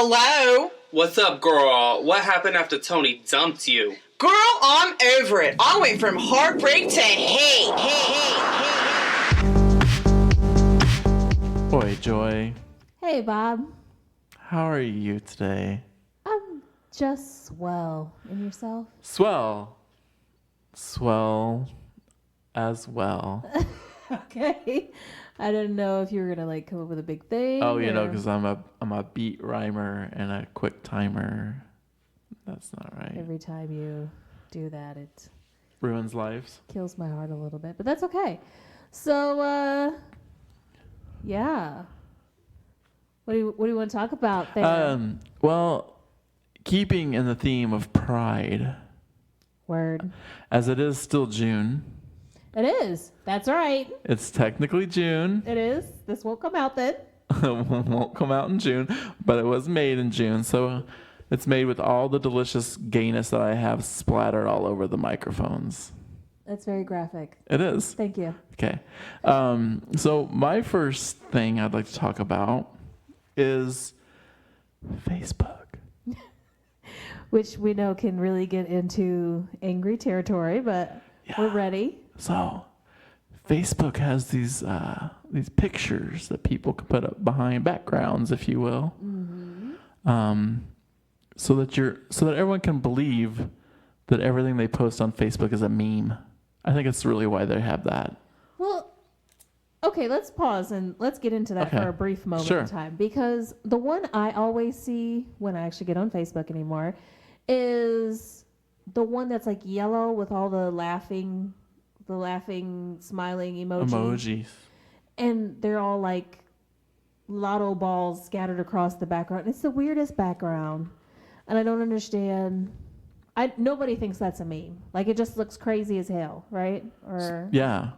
Hello? What's up, girl? What happened after Tony dumped you? Girl, I'm over it. I went from heartbreak to hate. Oi, Joy. Hey, Bob. How are you today? I'm just swell. And yourself? Swell. Swell as well. Okay. I didn't know if you were gonna come up with a big thing. Oh, because I'm a beat rhymer and a quick timer. That's not right. Every time you do that, it Ruins lives. kills my heart a little bit, but that's okay. So, yeah. What do you want to talk about there? Well, keeping in the theme of Pride, Word. as it is still June. It is. That's right. It's technically June. It is. This won't come out then. It won't come out in June, but it was made in June, so it's made with all the delicious gayness that I have splattered all over the microphones. That's very graphic. It is. Thank you. Okay. So my first thing I'd like to talk about is Facebook. Which we know can really get into angry territory, but we're ready. So Facebook has these pictures that people can put up behind backgrounds, if you will, so that everyone can believe that everything they post on Facebook is a meme. I think it's really why they have that. Well, okay, let's pause and let's get into that for a brief moment of time. Because the one I always see when I actually get on Facebook anymore is the one that's like yellow with all the laughing, smiling emojis. And they're all like lotto balls scattered across the background. It's the weirdest background. And I don't understand. Nobody thinks that's a meme. Like, it just looks crazy as hell, right? Yeah.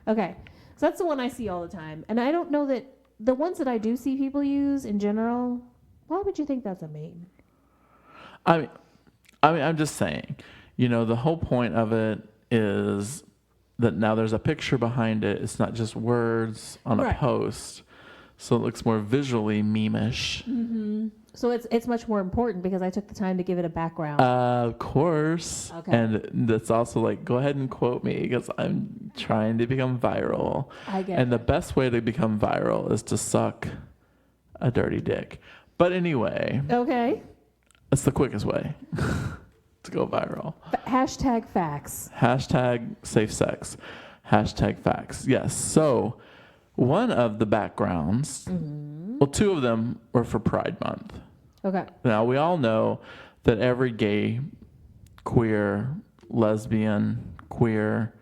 Okay. So that's the one I see all the time. And I don't know that the ones that I do see people use in general, why would you think that's a meme? I mean, I'm just saying, the whole point of it is that now there's a picture behind it. It's not just words on a post. So it looks more visually meme-ish. Mm-hmm. So it's much more important because I took the time to give it a background. Of course. Okay. And that's also go ahead and quote me because I'm trying to become viral. I get And the best way to become viral is to suck a dirty dick. But anyway. Okay. That's the quickest way to go viral. Hashtag facts. Hashtag safe sex. Hashtag facts. Yes. So one of the backgrounds, well, two of them were for Pride Month. Okay. Now, we all know that every gay, queer, lesbian, queer,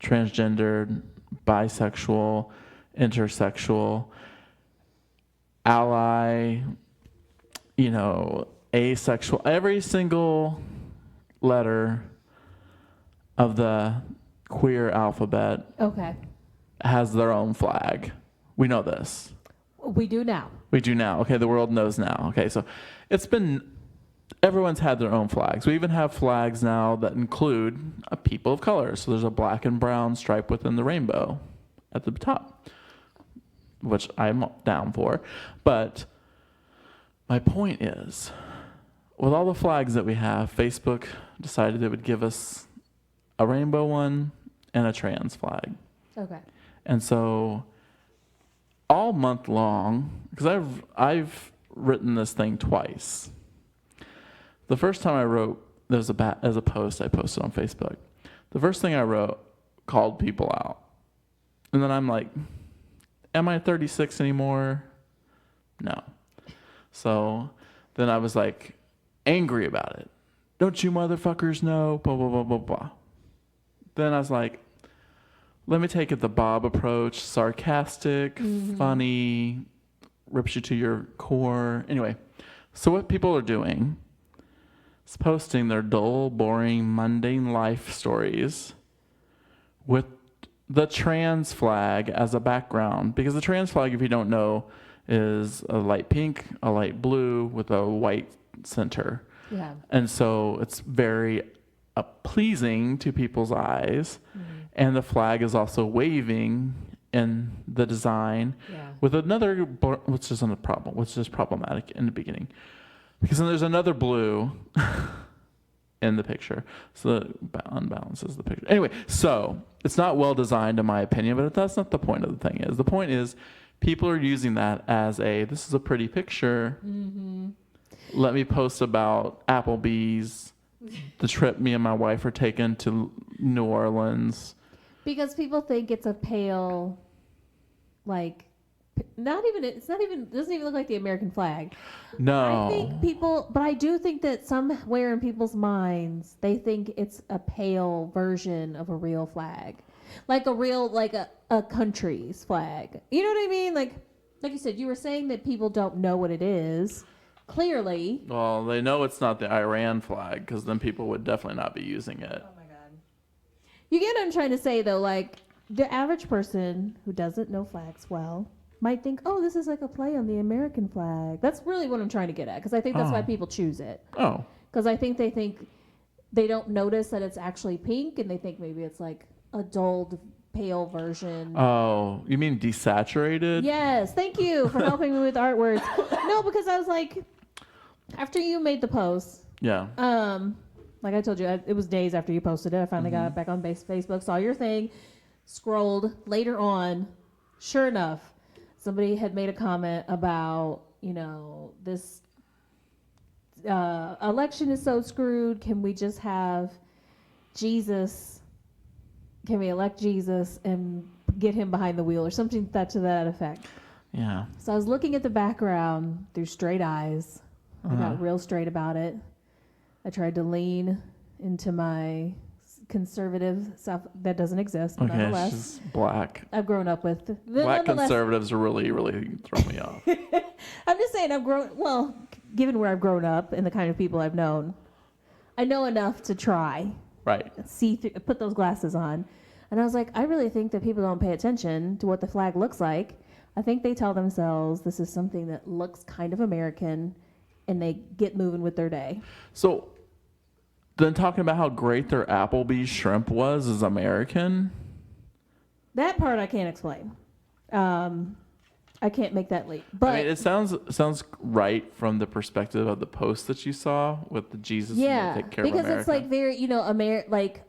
transgendered, bisexual, intersexual, ally, asexual, every single letter of the queer alphabet has their own flag. We know this. We do now. We do now. Okay, the world knows now. Okay, so everyone's had their own flags. We even have flags now that include a people of color. So there's a black and brown stripe within the rainbow at the top, which I'm down for. But my point is, with all the flags that we have, Facebook decided it would give us a rainbow one and a trans flag. Okay. And so all month long, because I've written this thing twice. The first time I wrote, as a post I posted on Facebook. The first thing I wrote called people out. And then I'm like, am I 36 anymore? No. So then I was angry about it. Don't you motherfuckers know? Blah, blah, blah, blah, blah. Then I was like, let me take it the Bob approach. Sarcastic, funny, rips you to your core. Anyway, so what people are doing is posting their dull, boring, mundane life stories with the trans flag as a background. Because the trans flag, if you don't know, is a light pink, a light blue with a white center. Yeah. And so it's very pleasing to people's eyes. And the flag is also waving in the design with another, which is problematic in the beginning. Because then there's another blue in the picture. So it unbalances the picture. Anyway, so it's not well designed in my opinion, but that's not the point of the thing. The point is people are using that as this is a pretty picture. Mm-hmm. Let me post about Applebee's, the trip me and my wife are taking to New Orleans. Because people think it's a pale, like, it doesn't even look like the American flag. No. I think but I do think that somewhere in people's minds, they think it's a pale version of a real flag. Like a country's flag. You know what I mean? Like you said, you were saying that people don't know what it is. Clearly. Well, they know it's not the Iran flag, because then people would definitely not be using it. Oh my God. You get what I'm trying to say, though. Like, the average person who doesn't know flags well might think, oh, this is like a play on the American flag. That's really what I'm trying to get at, because I think that's why people choose it. Oh. Because I think they don't notice that it's actually pink, and they think maybe it's like a dulled, pale version. Oh, you mean desaturated? Yes. Thank you for helping me with art words. No, because I was like, after you made the post. Yeah. Like I told you, it was days after you posted it. I finally got back on Facebook, saw your thing, scrolled later on. Sure enough, somebody had made a comment about, this election is so screwed. Can we just have Jesus? Can we elect Jesus and get him behind the wheel or something to that effect? Yeah. So I was looking at the background through straight eyes. I got real straight about it. I tried to lean into my conservative self that doesn't exist. Okay, nonetheless. she's black. I've grown up with black conservatives really, really throw me off. I'm just saying given where I've grown up and the kind of people I've known, I know enough to try. Right. Put those glasses on. And I was like, I really think that people don't pay attention to what the flag looks like. I think they tell themselves this is something that looks kind of American, and they get moving with their day. So then talking about how great their Applebee's shrimp was is American? That part I can't explain. I can't make that leap. But I mean, it sounds right from the perspective of the post that you saw with the Jesus and the take care of America. Because it's like very,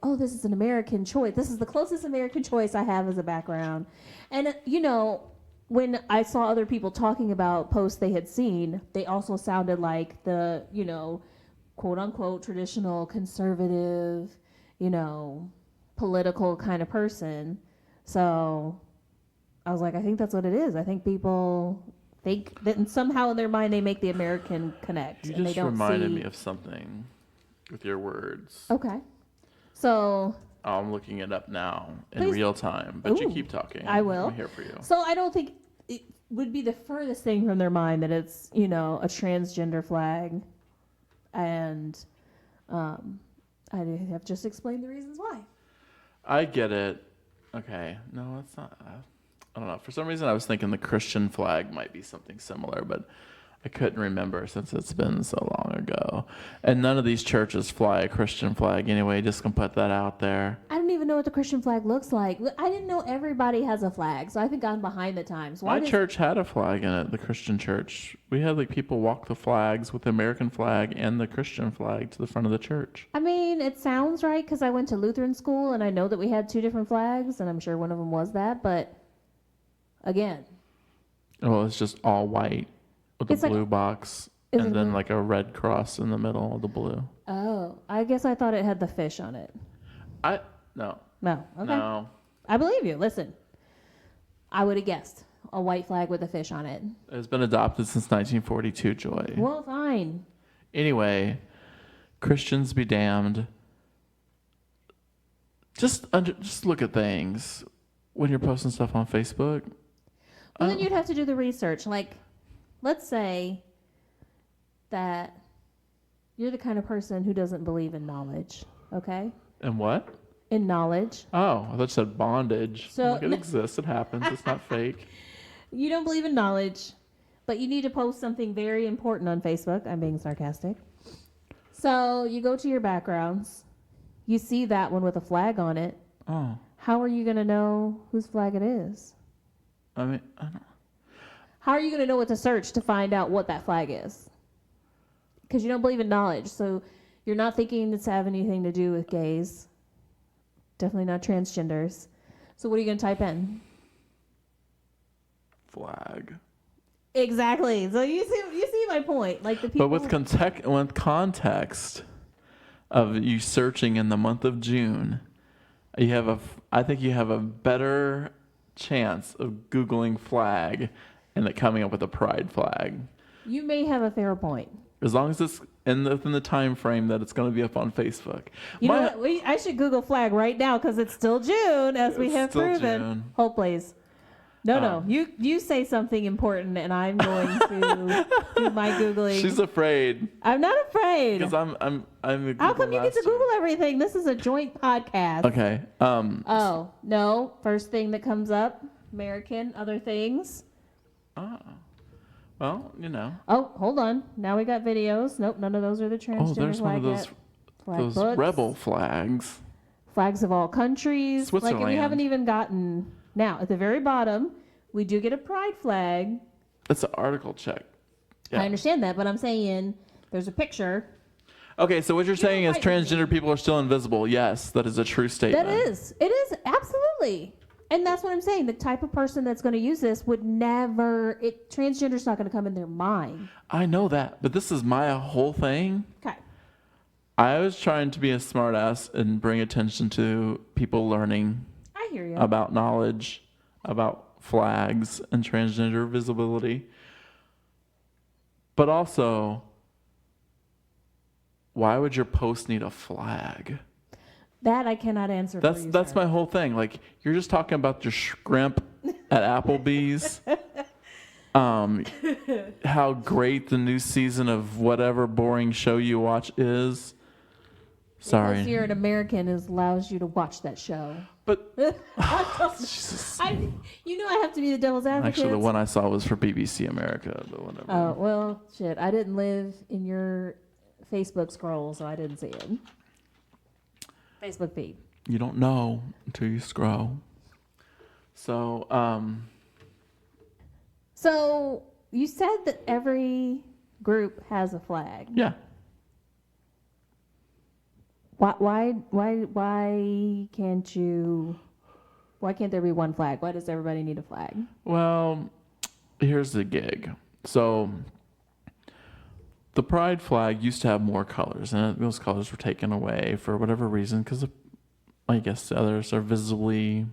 oh, this is an American choice. This is the closest American choice I have as a background. And, when I saw other people talking about posts they had seen, they also sounded like the, quote unquote, traditional conservative, political kind of person. So I was like, I think that's what it is. I think people think that somehow in their mind they make the American connect. You just reminded me of something with your words. Okay. So I'm looking it up now in real time, but you keep talking. I will. I'm here for you. So I don't think it would be the furthest thing from their mind that it's, a transgender flag. And I have just explained the reasons why. I get it. Okay. No, it's not. I don't know. For some reason, I was thinking the Christian flag might be something similar, but I couldn't remember since it's been so long ago. And none of these churches fly a Christian flag anyway. Just gonna put that out there. I don't even know what the Christian flag looks like. I didn't know everybody has a flag, so I think I'm behind the times. My church had a flag in it, the Christian church. We had people walk the flags with the American flag and the Christian flag to the front of the church. I mean, it sounds right because I went to Lutheran school and I know that we had two different flags, and I'm sure one of them was that, but again. Well, it's just all white. With a blue box, and then a red cross in the middle of the blue. Oh, I guess I thought it had the fish on it. No. No, okay. No. I believe you. Listen, I would have guessed a white flag with a fish on it. It's been adopted since 1942, Joy. Well, fine. Anyway, Christians be damned. Just look at things when you're posting stuff on Facebook. Well, then you'd have to do the research, let's say that you're the kind of person who doesn't believe in knowledge, okay? In what? In knowledge. Oh, I thought you said bondage. So it exists. It happens. It's not fake. You don't believe in knowledge, but you need to post something very important on Facebook. I'm being sarcastic. So you go to your backgrounds. You see that one with a flag on it. Oh. How are you going to know whose flag it is? I mean, I don't. How are you going to know what to search to find out what that flag is? Because you don't believe in knowledge, so you're not thinking it's have anything to do with gays. Definitely not transgenders. So what are you going to type in? Flag. Exactly. So you see my point. Like the people. But with context of you searching in the month of June, I think you have a better chance of Googling flag and it coming up with a pride flag. You may have a fair point. As long as it's within the time frame that it's going to be up on Facebook. You know what? I should Google flag right now because it's still June, as we have proven. June. Hold, please. No. You say something important, and I'm going to do my Googling. She's afraid. I'm not afraid. Because I'm How come you get to Google everything? This is a joint podcast. Okay. Oh, no. First thing that comes up, American, other things. Oh. Well, Oh, hold on. Now we got videos. Nope, none of those are the transgender there's one of those rebel flags. Flags of all countries. Switzerland. Like, we haven't even gotten... Now, at the very bottom, we do get a pride flag. That's an article check. Yeah. I understand that, but I'm saying there's a picture. Okay, so what you're saying is transgender people are still invisible. Yes, that is a true statement. That is. It is, absolutely. And that's what I'm saying. The type of person that's going to use this would never... Transgender's not going to come in their mind. I know that, but this is my whole thing. Okay. I was trying to be a smartass and bring attention to people learning... I hear you. About knowledge, about flags and transgender visibility. But also, why would your post need a flag? That I cannot answer for you, That's sir. my whole thing. Like, you're just talking about your shrimp at Applebee's. How great the new season of whatever boring show you watch is. Sorry. Because you're an American, it allows you to watch that show. But I have to be the devil's advocate. Actually, the one I saw was for BBC America, but whatever. Oh, well, shit. I didn't live in your Facebook scroll, so I didn't see it. Facebook feed. You don't know until you scroll. So, So, you said that every group has a flag. Yeah. Why can't there be one flag? Why does everybody need a flag? Well, here's the gig. So the pride flag used to have more colors, and those colors were taken away for whatever reason, because I guess the others are visibly,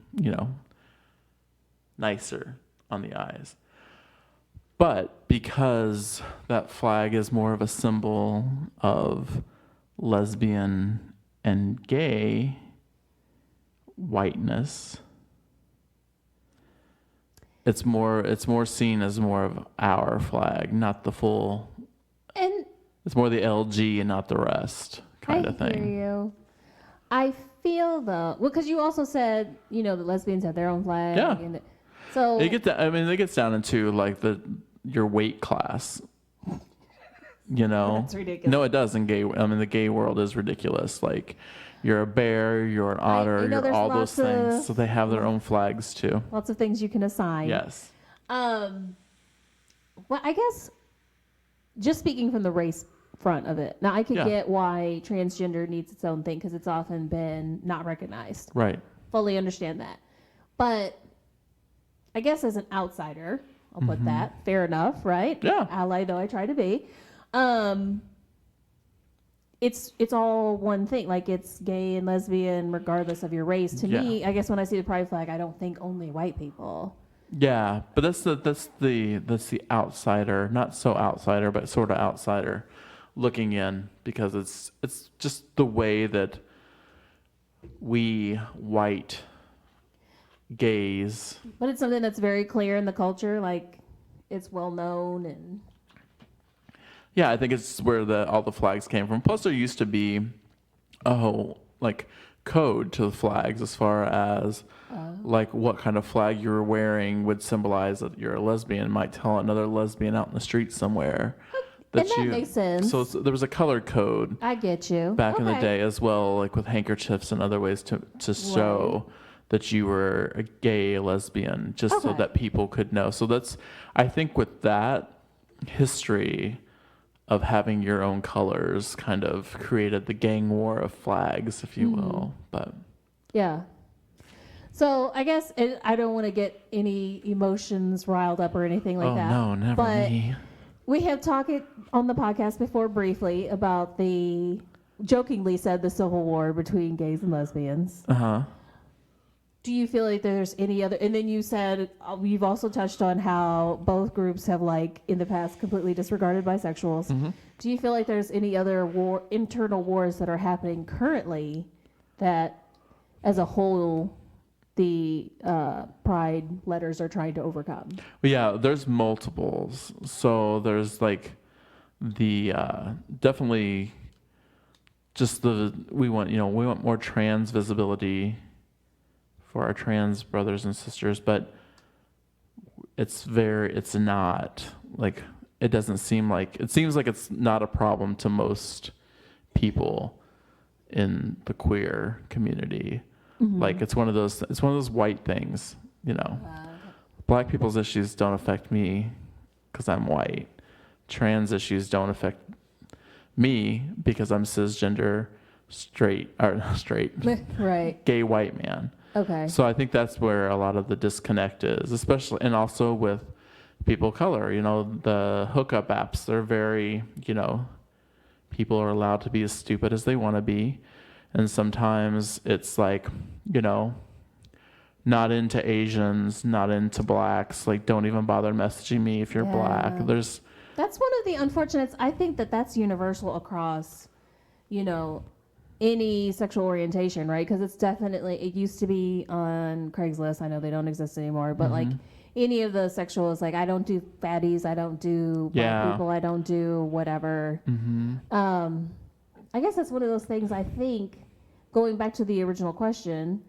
nicer on the eyes. But because that flag is more of a symbol of lesbian and gay whiteness, it's more seen as more of our flag, not the full. And it's more the LG and not the rest kind of thing. I hear you. I feel though, because you also said the lesbians have their own flag. Yeah. And so it gets down into like your weight class. That's ridiculous. No, it does in gay. The gay world is ridiculous. Like, you're a bear, you're an otter, you're all those things. So they have their own flags too. Lots of things you can assign. Yes. Well, I guess just speaking from the race front of it. Now, I could get why transgender needs its own thing because it's often been not recognized. Right. Fully understand that. But I guess as an outsider, I'll put that. Fair enough, right? Yeah. Ally though I try to be. It's all one thing. Like, it's gay and lesbian regardless of your race. To me, I guess when I see the pride flag, I don't think only white people. Yeah, but that's the outsider, not so outsider, but sort of outsider looking in, because it's just the way that we white gays. But it's something that's very clear in the culture, like it's well known. And yeah, I think it's where all the flags came from. Plus, there used to be a whole code to the flags as far as what kind of flag you were wearing would symbolize that you're a lesbian. It might tell another lesbian out in the street somewhere. That makes sense. So there was a color code. I get you. Back in the day as well, like with handkerchiefs and other ways to show that you were a gay, lesbian, just so Okay. that people could know. So that's, I think with that history of having your own colors kind of created the gang war of flags, if you will. But Yeah. So I guess I don't want to get any emotions riled up or anything like that. Oh no, never but me. We have talked on the podcast before briefly about jokingly said the civil war between gays and lesbians. Uh-huh. Do you feel like there's any other, and then you said, you've also touched on how both groups have like in the past completely disregarded bisexuals. Mm-hmm. Do you feel like there's any other internal wars that are happening currently that as a whole the Pride letters are trying to overcome? Well, yeah, there's multiples. So there's like the definitely just we want more trans visibility for our trans brothers and sisters, but it's not like, it seems like it's not a problem to most people in the queer community. Mm-hmm. Like it's one of those white things, Black people's issues don't affect me because I'm white. Trans issues don't affect me because I'm cisgender, straight, Right. gay white man. Okay. So I think that's where a lot of the disconnect is, especially, and also with people of color. The hookup apps, they're very, people are allowed to be as stupid as they want to be. And sometimes it's like, not into Asians, not into blacks, like don't even bother messaging me if you're black. That's one of the unfortunates. I think that's universal across, any sexual orientation, right? Because it used to be on Craigslist. I know they don't exist anymore, but like any of the sexuals, like I don't do fatties, I don't do black people, I don't do whatever. I guess that's one of those things, I think, going back to the original question,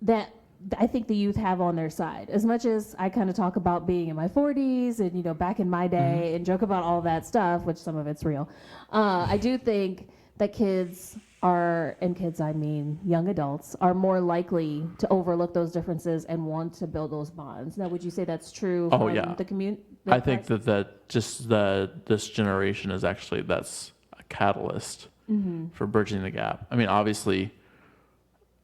that I think the youth have on their side. As much as I kind of talk about being in my 40s and, back in my day and joke about all that stuff, which some of it's real, I do think that I mean young adults, are more likely to overlook those differences and want to build those bonds. Now, would you say that's true from the community? I think this generation is actually, that's a catalyst for bridging the gap. I mean, obviously,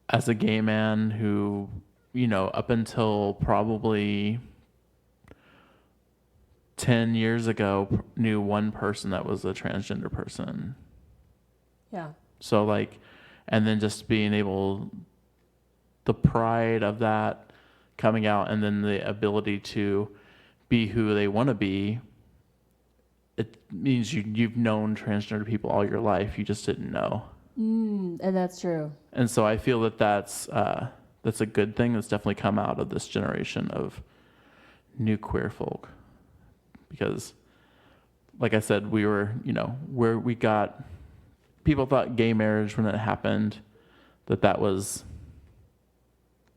as a gay man who, up until probably 10 years ago, knew one person that was a transgender person. Yeah. So and then just being able, the pride of that coming out, and then the ability to be who they want to be, it means you've known transgender people all your life. You just didn't know. And that's true. And so I feel that's a good thing that's definitely come out of this generation of new queer folk. Because, like I said, we were, where we got, people thought gay marriage when it happened,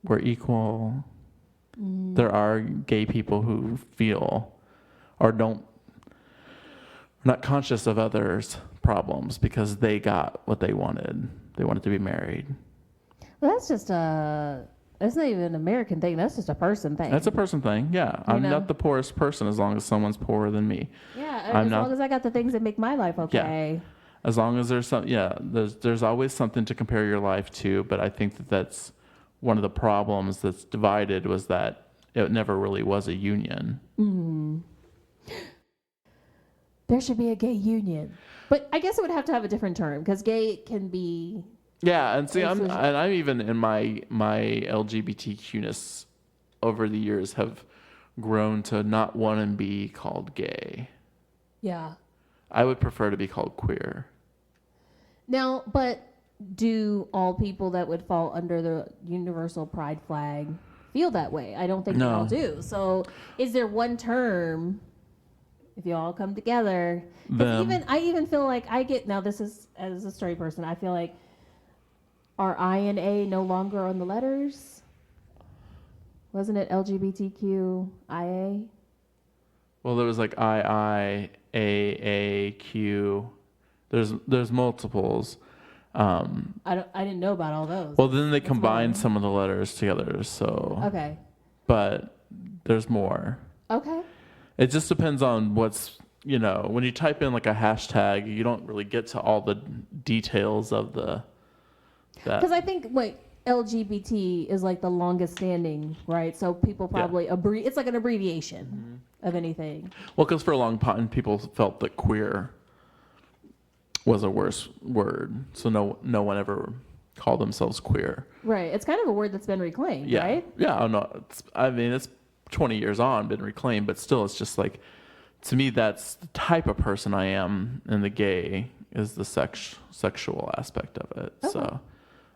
we're equal. There are gay people who feel or are not conscious of others' problems because they got what they wanted. They wanted to be married. Well, that's not even an American thing. That's just a person thing. That's a person thing, yeah. I'm not the poorest person as long as someone's poorer than me. Yeah, as long as I got the things that make my life okay. Yeah. As long as there's always something to compare your life to, but I think that's one of the problems that's divided, was that it never really was a union. There should be a gay union. But I guess it would have to have a different term, because gay can be... Yeah, and see, I'm even in my LGBTQness over the years have grown to not want to be called gay. Yeah. I would prefer to be called queer. Now, but do all people that would fall under the universal pride flag feel that way? I don't think they all do. So is there one term, if you all come together? I even feel like this is, as a straight person, I feel like, are I and A no longer on the letters? Wasn't it LGBTQIA? Well, there was like I, A, Q. There's multiples. I didn't know about all those. Well, then they combined some of the letters together. So okay, but there's more. Okay. It just depends on what's, when you type in like a hashtag, you don't really get to all the details of that. Because I think LGBT is like the longest standing, right? So people probably it's like an abbreviation of anything. Well, because for a long time people felt that queer was a worse word, so no one ever called themselves queer. Right. It's kind of a word that's been reclaimed, right? Yeah. Oh no. It's 20 years on, been reclaimed, but still, it's just like, to me, that's the type of person I am, and the gay is the sexual aspect of it. Okay. So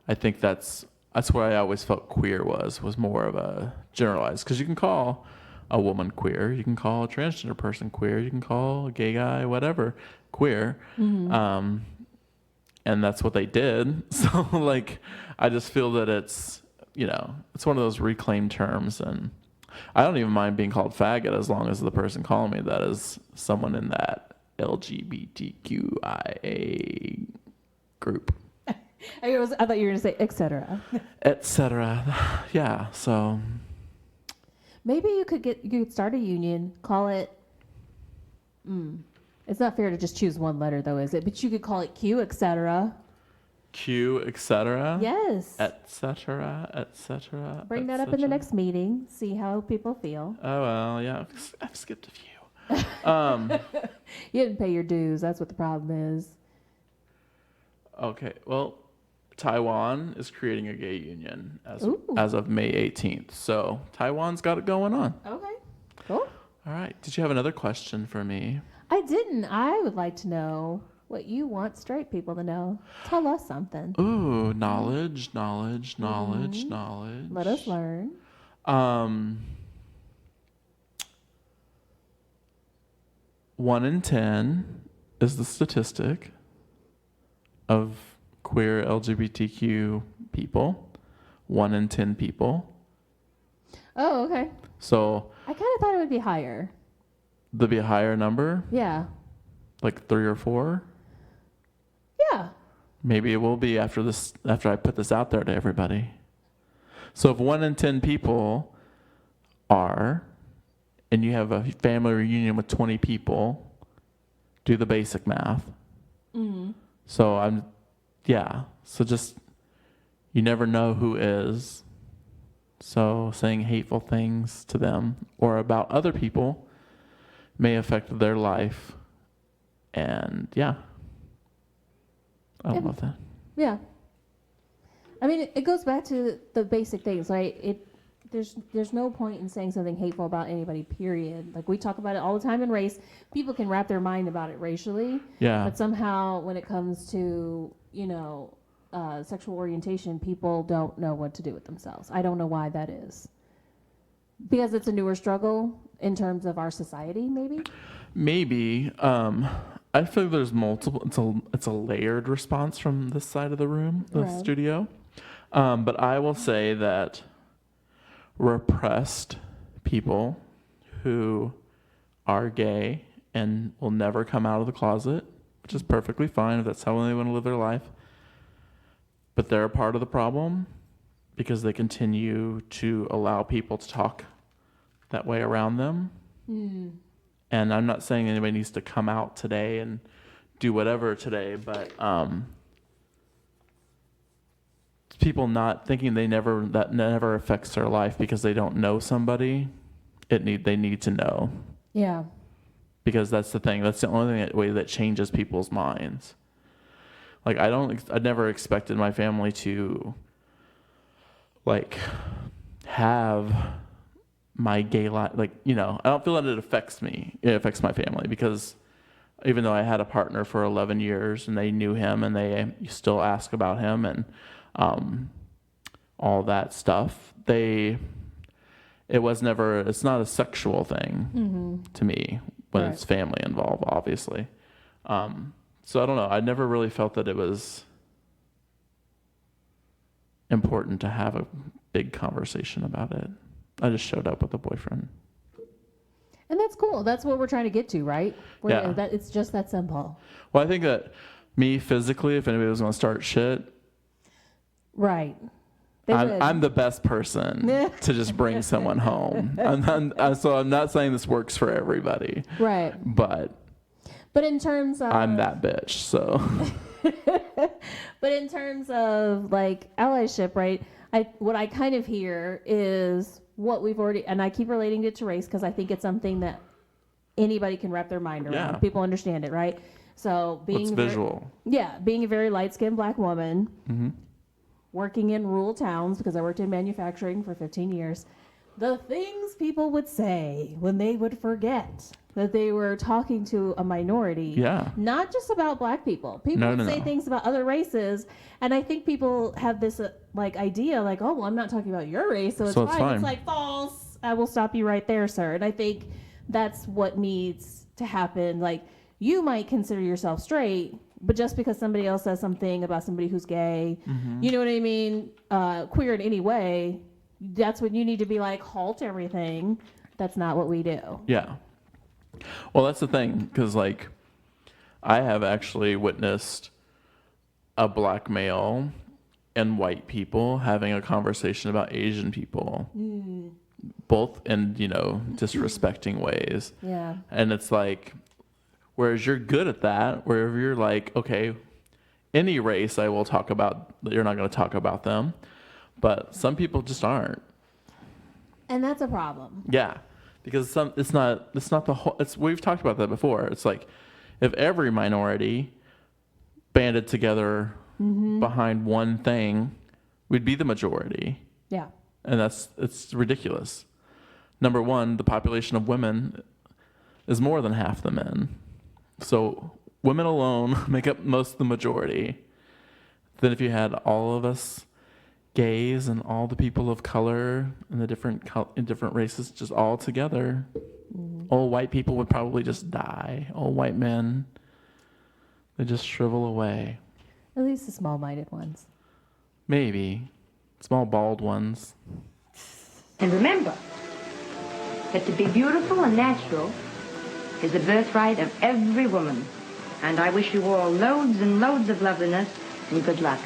I think that's where I always felt queer was more of a generalized, because you can call a woman queer, you can call a transgender person queer, you can call a gay guy, whatever, queer. And that's what they did. So like, I just feel that it's one of those reclaimed terms, and I don't even mind being called faggot as long as the person calling me that is someone in that LGBTQIA group. I thought you were going to say etc. Etc. Yeah. So maybe you could start a union. Call it. It's not fair to just choose one letter, though, is it? But you could call it Q, etc. Q, etc. Yes. Etc. Etc. Bring that up in the next meeting. See how people feel. Oh well, yeah. I've skipped a few. You didn't pay your dues. That's what the problem is. Okay. Well, Taiwan is creating a gay union as of May 18th. So Taiwan's got it going on. Okay. Cool. All right. Did you have another question for me? I didn't. I would like to know what you want straight people to know. Tell us something. Ooh, knowledge. Let us learn. 1 in 10 is the statistic of queer LGBTQ people. 1 in 10 people. Oh, okay. So I kind of thought it would be higher. There'd be a higher number? Yeah. Like 3 or 4? Yeah. Maybe it will be after I put this out there to everybody. So if 1 in 10 people are, and you have a family reunion with 20 people, do the basic math. So so just, you never know who is. So saying hateful things to them or about other people may affect their life. And I love that. Yeah. I mean, it goes back to the basic things, right? There's no point in saying something hateful about anybody, period. Like, we talk about it all the time in race. People can wrap their mind about it racially. Yeah. But somehow when it comes to, sexual orientation, people don't know what to do with themselves. I don't know why that is. Because it's a newer struggle in terms of our society, maybe? Maybe. I feel like there's multiple. It's a layered response from this side of the room, the studio. But I will say that repressed people who are gay and will never come out of the closet, which is perfectly fine if that's how they want to live their life. But they're a part of the problem because they continue to allow people to talk that way around them. And I'm not saying anybody needs to come out today and do whatever today, but people not thinking that never affects their life because they don't know somebody. They need to know. Yeah. Because that's the thing. That's the only way that changes people's minds. Like, I never expected my family to have my gay life, I don't feel that it affects me. It affects my family because even though I had a partner for 11 years and they knew him and they still ask about him and all that stuff, it's not a sexual thing to me when it's family involved, obviously. So I don't know. I never really felt that it was important to have a big conversation about it. I just showed up with a boyfriend. And that's cool. That's what we're trying to get to, right? Yeah. It's just that simple. Well, I think that Me physically, if anybody was going to start shit, right. I'm the best person to just bring someone home. So I'm not saying this works for everybody. Right. But in terms of... I'm that bitch, so... But in terms of, like, allyship, right, what I kind of hear is what we've already... And I keep relating it to race because I think it's something that anybody can wrap their mind around. Yeah. People understand it, right? So being... visual. Being a very light-skinned black woman... Mm-hmm. Working in rural towns, because I worked in manufacturing for 15 years, the things people would say when they would forget that they were talking to a minority. Yeah. Not just about black people. People would say things about other races, and I think people have this idea like, oh, well, I'm not talking about your race, so it's fine. It's like, false. I will stop you right there, sir. And I think that's what needs to happen. Like, you might consider yourself straight, but just because somebody else says something about somebody who's gay, you know what I mean, queer in any way, that's when you need to be like, halt everything. That's not what we do. Yeah. Well, that's the thing, because, like, I have actually witnessed a black male and white people having a conversation about Asian people, both in, disrespecting ways. Yeah. And it's like... Whereas you're good at that, wherever you're like, okay, any race I will talk about, you're not going to talk about them. But some people just aren't. And that's a problem. Yeah. Because it's not the whole, we've talked about that before. It's like, if every minority banded together behind one thing, we'd be the majority. Yeah. And it's ridiculous. Number one, the population of women is more than half the men. So women alone make up most of the majority. Then if you had all of us gays and all the people of color and the different races just all together, old white people would probably just die. Old white men, they just shrivel away. At least the small-minded ones. Maybe. Small bald ones. And remember that to be beautiful and natural is the birthright of every woman. And I wish you all loads and loads of loveliness and good luck.